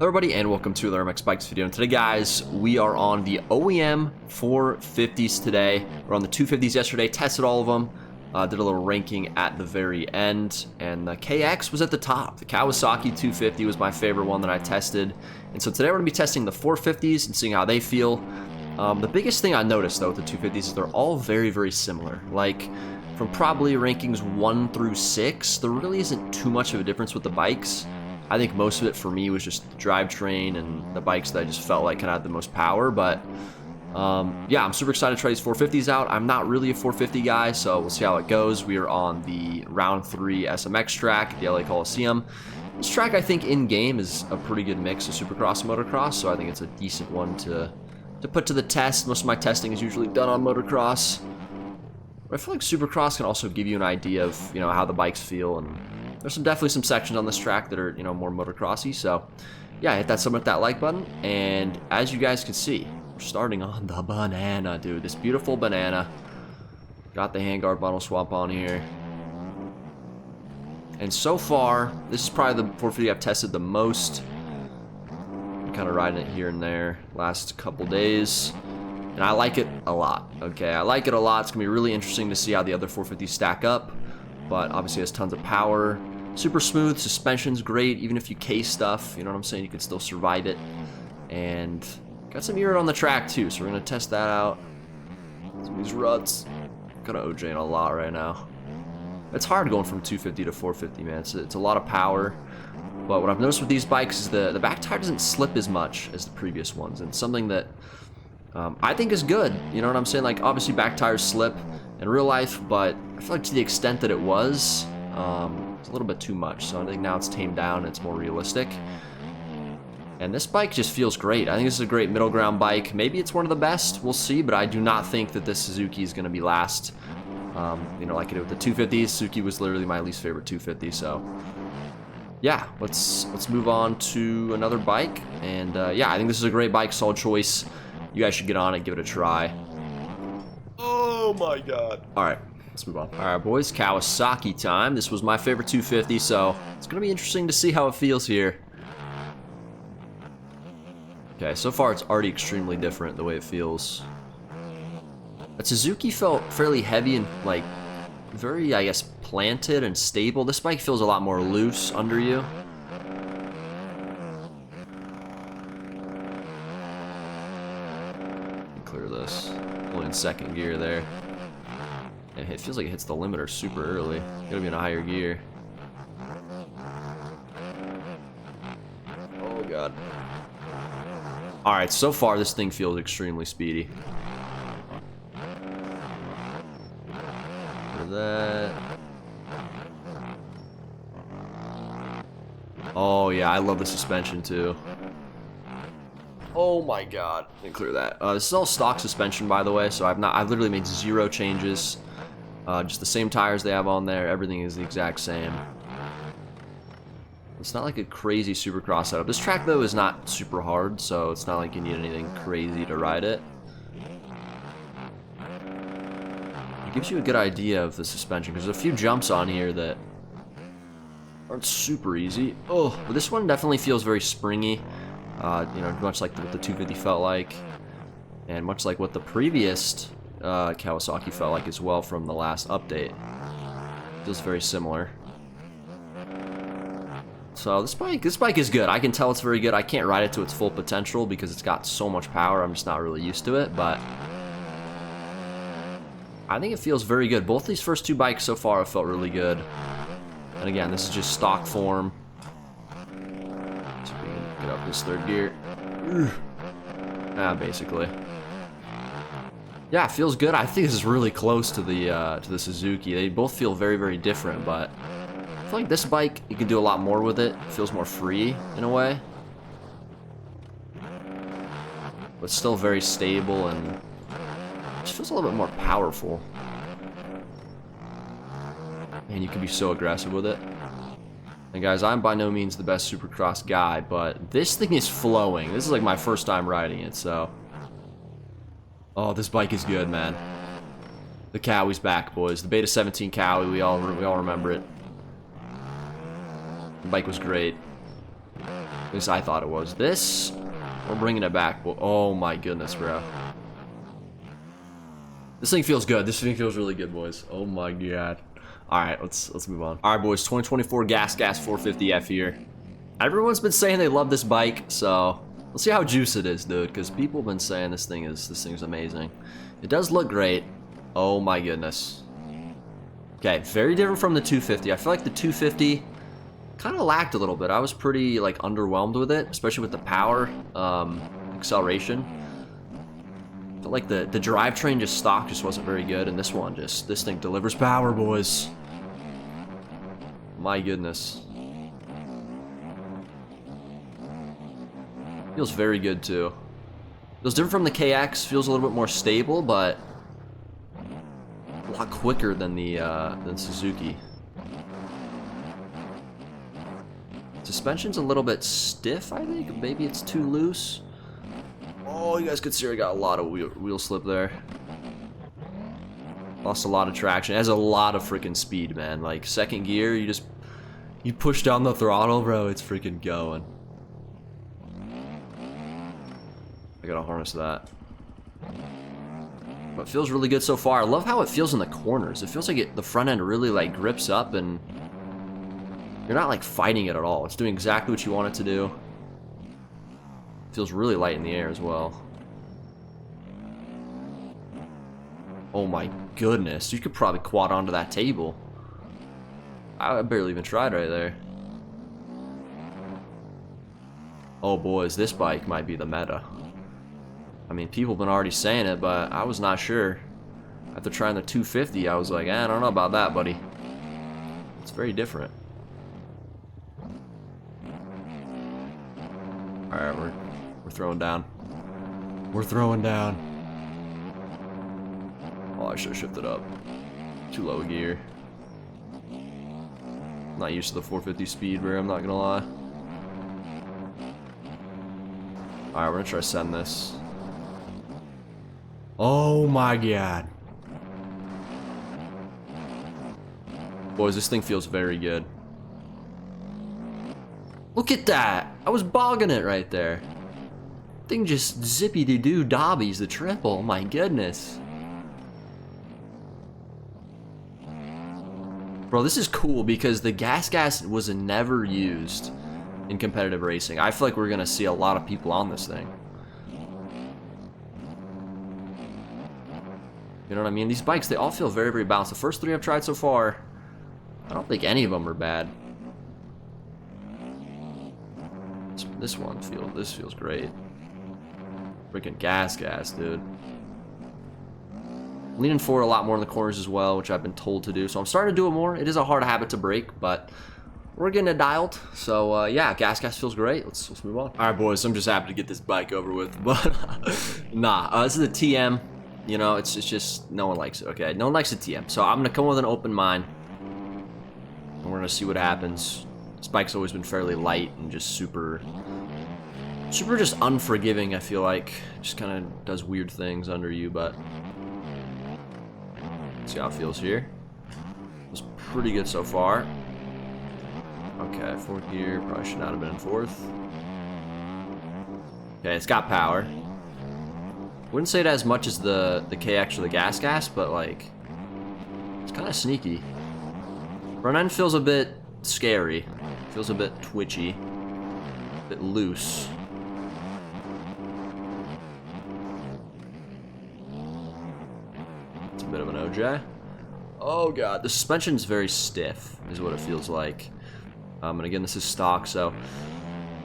Hello everybody and welcome to another MX Bikes video. And today guys, we are on the OEM 450s today. We're on the 250s yesterday, tested all of them, did a little ranking at the very end, and the KX was at the top. The Kawasaki 250 was my favorite one that I tested. And so today we're going to be testing the 450s and seeing how they feel. The biggest thing I noticed though with the 250s is they're all very, very similar. Like from probably rankings 1 through 6, there really isn't too much of a difference with the bikes. I think most of it for me was just the drivetrain and the bikes that I just felt like kind of had the most power. But yeah, I'm super excited to try these 450s out. I'm not really a 450 guy, so we'll see how it goes. We are on the round 3 SMX track at the LA Coliseum. This track, I think, in-game is a pretty good mix of Supercross and Motocross, so I think it's a decent one to put to the test. Most of my testing is usually done on Motocross. But I feel like Supercross can also give you an idea of, you know, how the bikes feel, and there's definitely some sections on this track that are, you know, more motocrossy. So yeah, hit that like button, and as you guys can see, we're starting on the banana, dude. This beautiful banana. Got the handguard bottle swap on here. And so far, this is probably the 450 I've tested the most. I'm kind of riding it here and there last couple days. And I like it a lot, okay? I like it a lot. It's going to be really interesting to see how the other 450s stack up. But obviously it has tons of power. Super smooth, suspension's great. Even if you case stuff, you know what I'm saying, you can still survive it. And got some Euro on the track too, so we're going to test that out. Some of these ruts. Kind of OJing a lot right now. It's hard going from 250 to 450, man. It's a lot of power. But what I've noticed with these bikes is the back tire doesn't slip as much as the previous ones. And something that I think is good. You know what I'm saying? Like, obviously back tires slip in real life, but I feel like to the extent that it was, it's a little bit too much. So I think now it's tamed down and it's more realistic. And this bike just feels great. I think this is a great middle ground bike. Maybe it's one of the best. We'll see, but I do not think that this Suzuki is going to be last. You know, like I did with the 250s. Suzuki was literally my least favorite 250, so yeah, let's move on to another bike. And yeah, I think this is a great bike, solid choice. You guys should get on it, give it a try. Oh my god. Alright, let's move on. Alright, boys, Kawasaki time. This was my favorite 250, so it's going to be interesting to see how it feels here. Okay, so far it's already extremely different the way it feels. That Suzuki felt fairly heavy and, like, very, I guess, planted and stable. This bike feels a lot more loose under you. Clear this. Only in second gear there. And it feels like it hits the limiter super early. Gotta be in a higher gear. Oh god. Alright, so far this thing feels extremely speedy. Look at that. Oh yeah, I love the suspension too. Oh my god. Didn't clear that. This is all stock suspension, by the way, so I've literally made 0 changes. Just the same tires they have on there. Everything is the exact same. It's not like a crazy Supercross setup. This track, though, is not super hard, so it's not like you need anything crazy to ride it. It gives you a good idea of the suspension, because there's a few jumps on here that aren't super easy. Oh, but this one definitely feels very springy. You know, much like what the 250 felt like, and much like what the previous Kawasaki felt like as well from the last update. Feels very similar. So this bike is good. I can tell it's very good. I can't ride it to its full potential because it's got so much power. I'm just not really used to it, but I think it feels very good. Both these first 2 bikes so far have felt really good. And again, this is just stock form. Get up this third gear. Basically. Yeah, it feels good. I think this is really close to the Suzuki. They both feel very, very different, but I feel like this bike, you can do a lot more with it. It feels more free in a way. But still very stable, and it just feels a little bit more powerful. And you can be so aggressive with it. And guys, I'm by no means the best Supercross guy, but this thing is flowing. This is like my first time riding it, so. Oh, this bike is good, man. The Cowy's back, boys. The Beta 17 Cowy, we all remember it. The bike was great. At least I thought it was. This, we're bringing it back. Oh my goodness, bro. This thing feels good. This thing feels really good, boys. Oh my god. All right, let's move on. All right, boys. 2024 Gas 450F here. Everyone's been saying they love this bike, so let's see how juice it is, dude. Because people have been saying this thing's amazing. It does look great. Oh my goodness. Okay, very different from the 250. I feel like the 250 kind of lacked a little bit. I was pretty like underwhelmed with it, especially with the power, acceleration. I felt like the drivetrain just stock just wasn't very good, and this thing delivers power, boys. My goodness. Feels very good too. Feels different from the KX. Feels a little bit more stable, but a lot quicker than the than Suzuki. Suspension's a little bit stiff, I think. Maybe it's too loose. Oh, you guys could see I got a lot of wheel slip there. Lost a lot of traction. It has a lot of freaking speed, man. Like second gear, you push down the throttle, bro. It's freaking going. I gotta harness that. But it feels really good so far. I love how it feels in the corners. It feels like the front end really like grips up, and you're not like fighting it at all. It's doing exactly what you want it to do. It feels really light in the air as well. Oh my goodness. You could probably quad onto that table. I barely even tried right there. Oh boys, this bike might be the meta. I mean, people have been already saying it, but I was not sure. After trying the 250, I was like, I don't know about that, buddy. It's very different. Alright, we're throwing down. We're throwing down. Oh, I should have shifted up. Too low gear. Not used to the 450 speed, bro, I'm not gonna lie. Alright, we're gonna try to send this. Oh my god. Boys, this thing feels very good. Look at that! I was bogging it right there. Thing just zippy-de-doo dobbies the triple. My goodness. Bro, this is cool because the gas was never used in competitive racing. I feel like we're gonna see a lot of people on this thing. You know what I mean? These bikes, they all feel very, very balanced. The first three I've tried so far, I don't think any of them are bad. This feels great. Freaking gas, dude. Leaning forward a lot more in the corners as well, which I've been told to do. So I'm starting to do it more. It is a hard habit to break, but we're getting it dialed. So yeah, gas feels great. Let's move on. All right, boys. I'm just happy to get this bike over with, but nah. This is a TM. You know, it's just no one likes it. Okay, no one likes a TM. So I'm gonna come with an open mind, and we're gonna see what happens. This bike's always been fairly light and just super just unforgiving. I feel like just kind of does weird things under you, but. See how it feels here. It's pretty good so far. Okay, fourth gear. Probably should not have been in fourth. Okay, it's got power. Wouldn't say it as much as the KX or the gas, but like it's kind of sneaky. Front end feels a bit scary. Feels a bit twitchy. A bit loose. Bit of an OJ. Oh god, the suspension's very stiff is what it feels like. And again, this is stock, so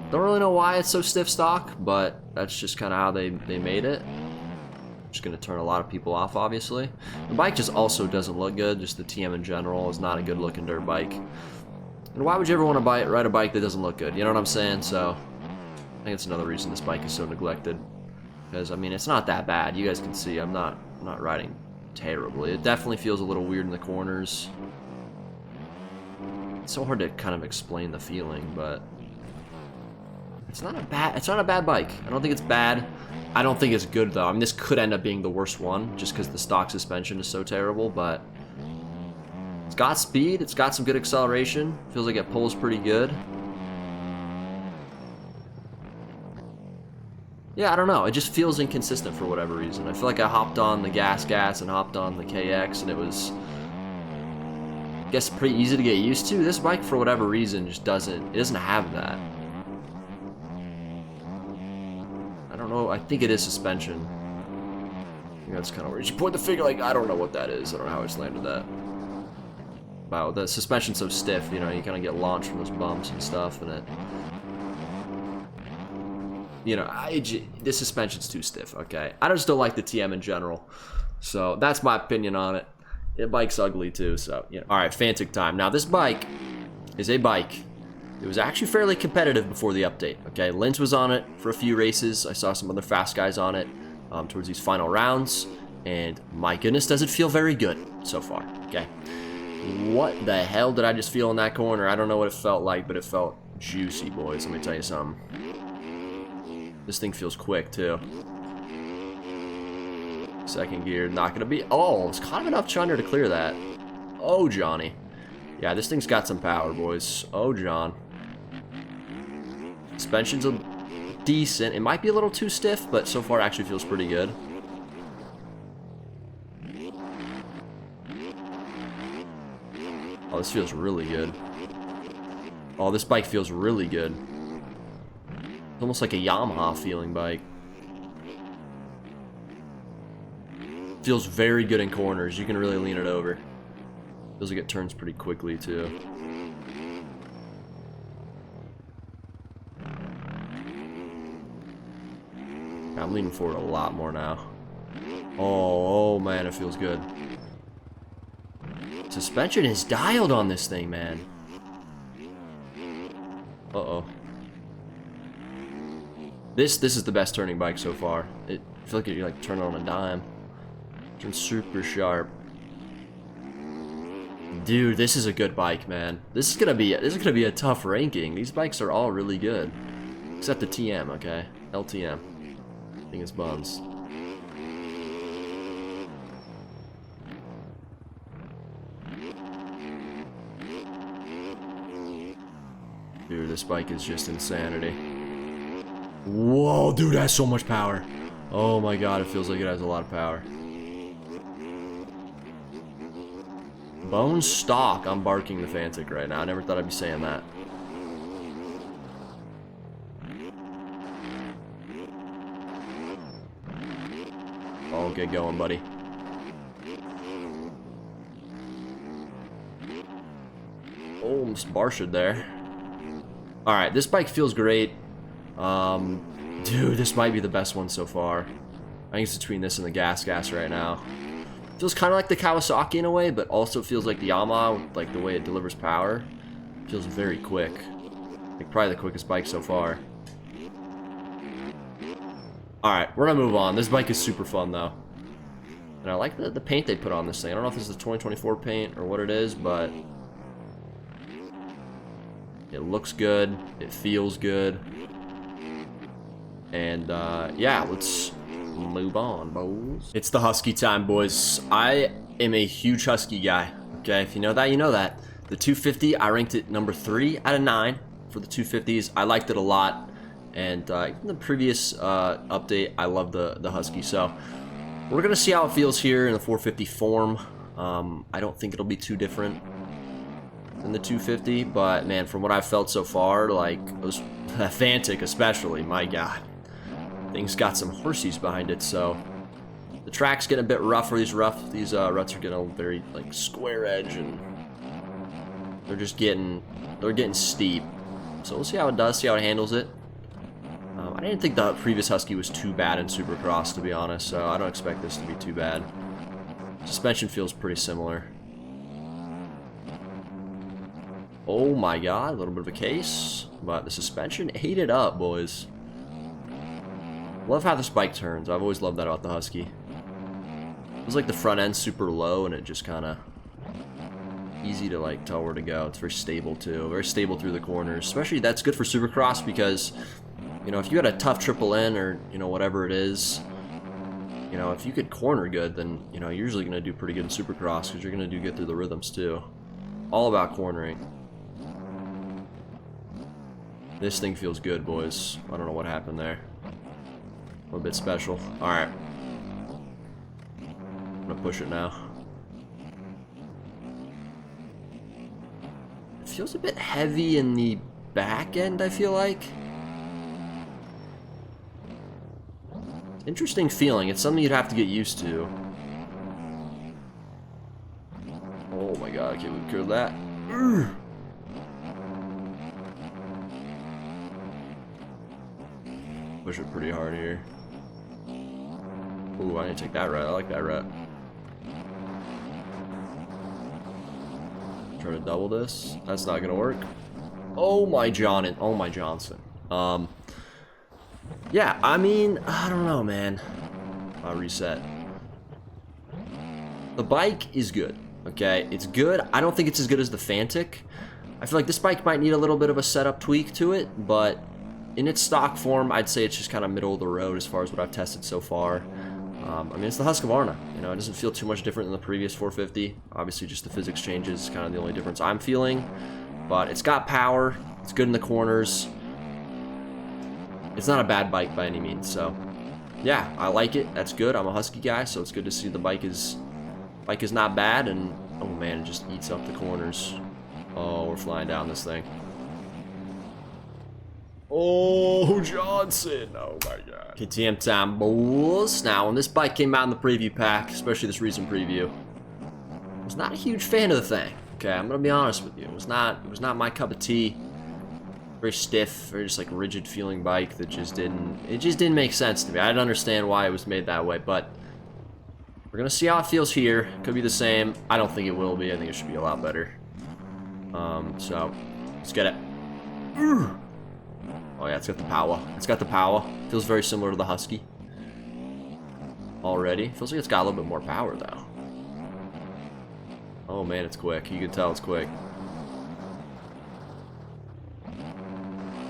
don't really know why it's so stiff stock, but that's just kind of how they made it. Just gonna turn a lot of people off, obviously. The bike just also doesn't look good. Just the TM in general is not a good looking dirt bike. And why would you ever want to ride a bike that doesn't look good? You know what I'm saying? So I think it's another reason this bike is so neglected. Because I mean, it's not that bad. You guys can see I'm not riding terribly. It definitely feels a little weird in the corners. It's so hard to kind of explain the feeling, but it's not a bad bike. I don't think it's bad. I don't think it's good though. I mean, this could end up being the worst one just because the stock suspension is so terrible, but it's got speed, it's got some good acceleration. Feels like it pulls pretty good. Yeah, I don't know. It just feels inconsistent for whatever reason. I feel like I hopped on the gas and hopped on the KX, and it was, I guess, pretty easy to get used to. This bike, for whatever reason, just doesn't have that. I don't know. I think it is suspension. I think that's kind of weird. You point the finger like, I don't know what that is. I don't know how I just landed that. Wow, the suspension's so stiff, you know, you kind of get launched from those bumps and stuff, and it... You know, this suspension's too stiff, okay? I just don't like the TM in general. So, that's my opinion on it. The bike's ugly, too, so, you know. Alright, Fantic time. Now, this bike is a bike. It was actually fairly competitive before the update, okay? Linz was on it for a few races. I saw some other fast guys on it towards these final rounds. And, my goodness, does it feel very good so far, okay? What the hell did I just feel in that corner? I don't know what it felt like, but it felt juicy, boys. Let me tell you something. This thing feels quick, too. Second gear, not going to be... Oh, it's kind of enough chunder to clear that. Oh, Johnny. Yeah, this thing's got some power, boys. Oh, John. Suspension's decent. It might be a little too stiff, but so far it actually feels pretty good. Oh, this feels really good. Oh, this bike feels really good. It's almost like a Yamaha feeling bike. Feels very good in corners. You can really lean it over. Feels like it turns pretty quickly, too. I'm leaning forward a lot more now. Oh man, it feels good. Suspension is dialed on this thing, man. Uh-oh. This is the best turning bike so far. I feel like you like turn it on a dime. Turns super sharp. Dude, this is a good bike, man. This is gonna be a tough ranking. These bikes are all really good, except the TM. Okay, LTM. I think it's buns. Dude, this bike is just insanity. Whoa, dude, it has so much power. Oh my god, it feels like it has a lot of power. Bone stock, I'm barking the Fantic right now. I never thought I'd be saying that. Oh, get going, buddy. Oh, almost barshed there. Alright, this bike feels great. Dude, this might be the best one so far. I think it's between this and the gas right now. Feels kind of like the Kawasaki in a way, but also feels like the Yamaha, like the way it delivers power. Feels very quick. Like probably the quickest bike so far. Alright, we're gonna move on. This bike is super fun though. And I like the paint they put on this thing. I don't know if this is the 2024 paint or what it is, but it looks good. It feels good. And yeah, let's move on, boys. It's the Husky time, boys. I am a huge Husky guy. Okay, if you know that, you know that. The 250, I ranked it number 3 out of 9 for the 250s. I liked it a lot. And in the previous update, I loved the Husky. So we're gonna see how it feels here in the 450 form. I don't think it'll be too different than the 250, but man, from what I've felt so far, like those Fantic especially, my god, things got some horsies behind it. So the track's getting a bit rougher. These ruts are getting a very like square edge, and they're getting steep. So we'll see how it does, see how it handles it. I didn't think the previous Husky was too bad in Supercross, to be honest, so I don't expect this to be too bad. Suspension feels pretty similar. Oh my god, a little bit of a case, but the suspension ate it up, boys. Love how this bike turns. I've always loved that about the Husky. It was like the front end super low, and it just kind of easy to like tell where to go. It's very stable too, very stable through the corners. Especially that's good for Supercross because, you know, if you had a tough triple N or, you know, whatever it is, you know, if you could corner good, then, you know, you're usually going to do pretty good in Supercross because you're going to do good through the rhythms too. All about cornering. This thing feels good, boys. I don't know what happened there. A little bit special. Alright. I'm gonna push it now. It feels a bit heavy in the back end, I feel like. Interesting feeling. It's something you'd have to get used to. Oh my god, I can't believe we killed that. Push it pretty hard here. Ooh, I need to take that route. I like that route. Try to double this. That's not gonna work. Oh my John. Oh my Johnson. Yeah, I mean, I don't know, man. I'll reset. The bike is good. Okay, it's good. I don't think it's as good as the Fantic. I feel like this bike might need a little bit of a setup tweak to it, but in its stock form, I'd say it's just kind of middle of the road as far as what I've tested so far. I mean, it's the Husqvarna. You know, it doesn't feel too much different than the previous 450. Obviously, just the physics changes is kind of the only difference I'm feeling. But it's got power. It's good in the corners. It's not a bad bike by any means. So, yeah, I like it. That's good. I'm a Husky guy, so it's good to see the bike is not bad. And oh man, it just eats up the corners. Oh, we're flying down this thing. Oh, Johnson. Oh, my God. KTM time, boys. Now, when this bike came out in the preview pack, especially this recent preview, I was not a huge fan of the thing. Okay, I'm going to be honest with you. It was not my cup of tea. Very stiff, very just like rigid feeling bike that just didn't make sense to me. I didn't understand why it was made that way, but we're going to see how it feels here. Could be the same. I don't think it will be. I think it should be a lot better. So, let's get it. Oh yeah, it's got the power. It's got the power. Feels very similar to the Husky. Already. Feels like it's got a little bit more power though. Oh man, it's quick. You can tell it's quick.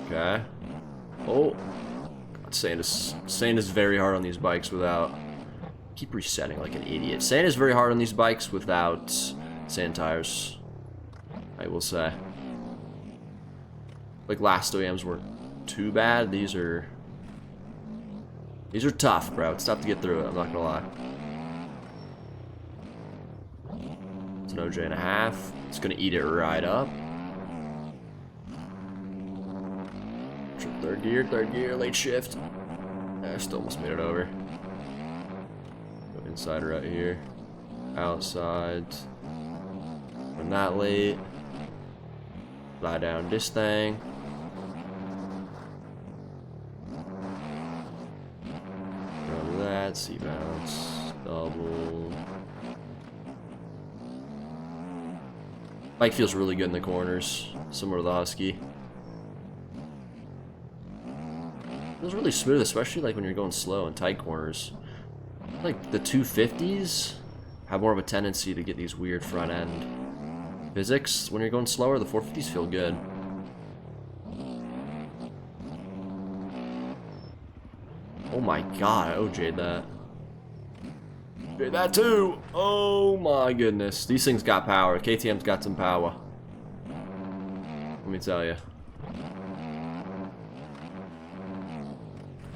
Okay. Oh. God, sand is very hard on these bikes without... Keep resetting like an idiot. Sand is very hard on these bikes without sand tires, I will say. Like last OEMs weren't too bad. These are tough, bro. It's tough to get through it, I'm not gonna lie. It's an OJ.5. It's gonna eat it right up. Third gear, late shift. I still almost made it over. Go inside right here. Outside. I'm not late. Fly down this thing. Grab that, C-bounce, double. Bike feels really good in the corners, similar to the Husky. Feels really smooth, especially like when you're going slow in tight corners. Like the 250s have more of a tendency to get these weird front end physics when you're going slower. The 450s feel good. Oh my god, I OJ'd that. Did that too! Oh my goodness. These things got power. KTM's got some power. Let me tell you.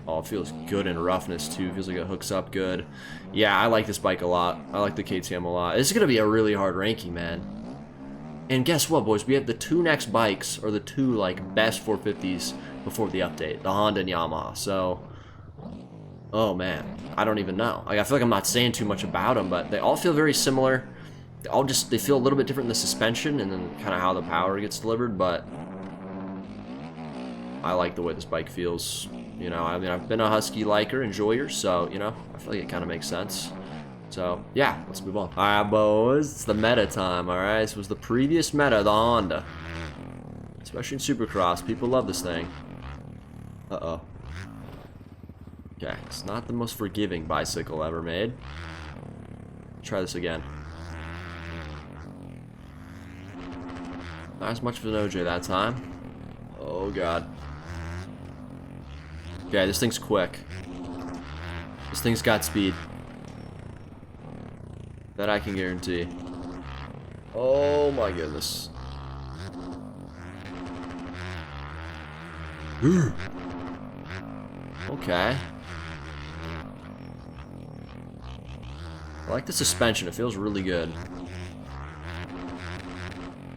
Oh, it feels good in roughness too. Feels like it hooks up good. Yeah, I like this bike a lot. I like the KTM a lot. This is gonna be a really hard ranking, man. And guess what, boys? We have the two next bikes, or the two like best 450s before the update, the Honda and Yamaha. So, oh man, I don't even know. Like, I feel like I'm not saying too much about them, but they all feel very similar. They feel a little bit different in the suspension and then kind of how the power gets delivered. But I like the way this bike feels. You know, I mean, I've been a Husky liker, enjoyer, so, you know, I feel like it kind of makes sense. So, yeah, let's move on. Alright, boys, it's the meta time, alright? This was the previous meta, the Honda. Especially in Supercross, people love this thing. Uh-oh. Okay, it's not the most forgiving bicycle ever made. Try this again. Not as much of an OJ that time. Oh, God. Okay, this thing's quick. This thing's got speed. That I can guarantee. Oh my goodness. Okay. I like the suspension. It feels really good.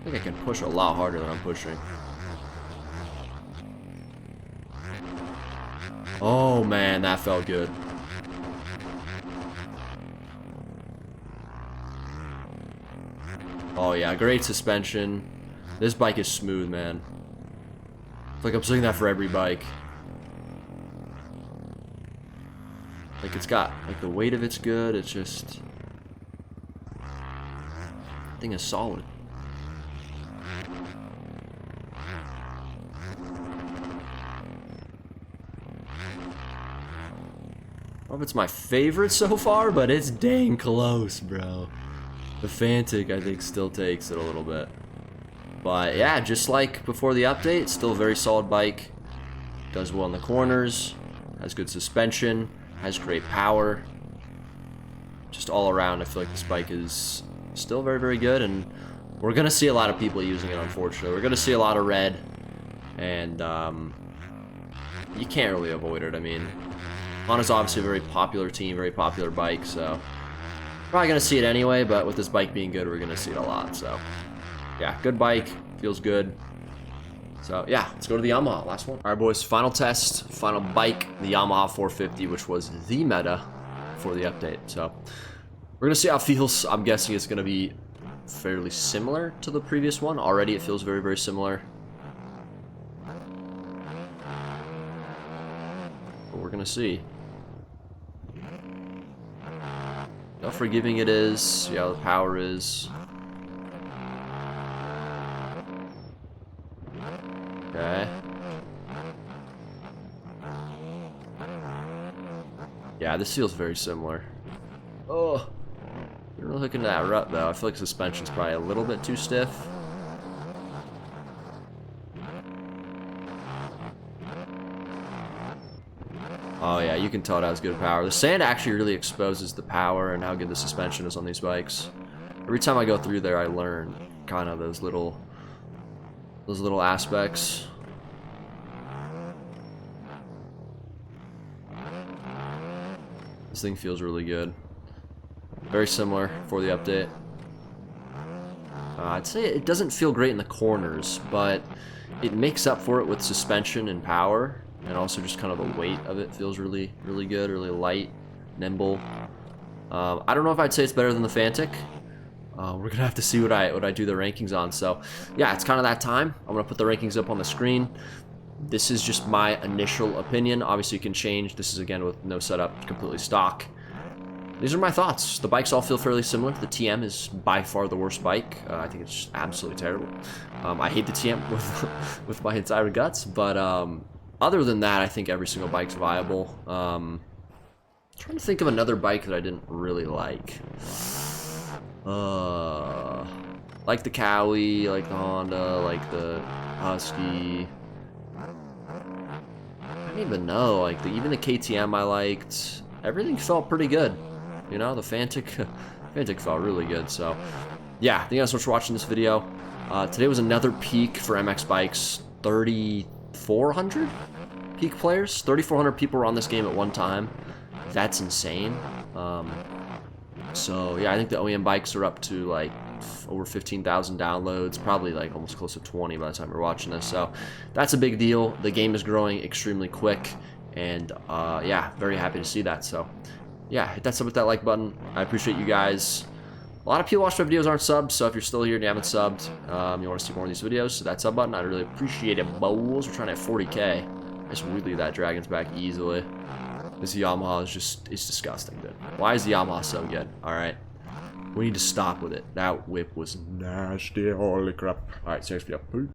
I think I can push a lot harder than I'm pushing. Oh man, that felt good. Oh yeah, great suspension. This bike is smooth, man. It's like I'm saying that for every bike. Like it's got, like the weight of it's good, it's just... The thing is solid. I don't know if it's my favorite so far, but it's dang close, bro. The Fantic, I think, still takes it a little bit. But yeah, just like before the update, still a very solid bike. Does well in the corners, has good suspension, has great power. Just all around, I feel like this bike is still very, very good, and we're gonna see a lot of people using it, unfortunately. We're gonna see a lot of red, and you can't really avoid it. I mean, Honda's obviously a very popular team, very popular bike, so probably gonna see it anyway, but with this bike being good, we're gonna see it a lot, so yeah, good bike, feels good. So yeah, let's go to the Yamaha, last one. All right, boys, final test, final bike, the Yamaha 450, which was the meta for the update. So we're gonna see how it feels. I'm guessing it's gonna be fairly similar to the previous one. Already it feels very, very similar. But we're gonna see. How forgiving it is, see how the power is. Okay. Yeah, this feels very similar. Oh, you're really hooking to that rut though. I feel like suspension's probably a little bit too stiff. Oh yeah, you can tell it has good power. The sand actually really exposes the power and how good the suspension is on these bikes. Every time I go through there, I learn kind of those little aspects. This thing feels really good. Very similar for the update. I'd say it doesn't feel great in the corners, but it makes up for it with suspension and power. And also just kind of the weight of it feels really, really good, really light, nimble. I don't know if I'd say it's better than the Fantic. We're gonna have to see what I do the rankings on. So yeah, it's kind of that time. I'm gonna put the rankings up on the screen. This is just my initial opinion. Obviously, you can change. This is again with no setup, completely stock. These are my thoughts. The bikes all feel fairly similar. The TM is by far the worst bike. I think it's just absolutely terrible. I hate the TM with my entire guts, but other than that, I think every single bike's viable. Trying to think of another bike that I didn't really like. Like the Cowie, like the Honda, like the Husky. I don't even know. Like even the KTM I liked. Everything felt pretty good. You know, the Fantic felt really good. So yeah, thank you guys so much for watching this video. Today was another peak for MX bikes. 3,400 peak players. 3,400 people were on this game at one time. That's insane. So yeah, I think the OEM bikes are up to like over 15,000 downloads, probably like almost close to 20 by the time we're watching this. So that's a big deal. The game is growing extremely quick, and yeah, very happy to see that. So yeah, hit that sub with that like button. I appreciate you guys. A lot of people watch my videos aren't subbed, so if you're still here and you haven't subbed, you want to see more of these videos, so that sub button, I'd really appreciate it, bows. We're trying to hit 40K. I just wheelie that Dragon's back easily. This Yamaha is just, it's disgusting, dude. Why is the Yamaha so good? Alright. We need to stop with it. That whip was nasty, holy crap. Alright, seriously, peace.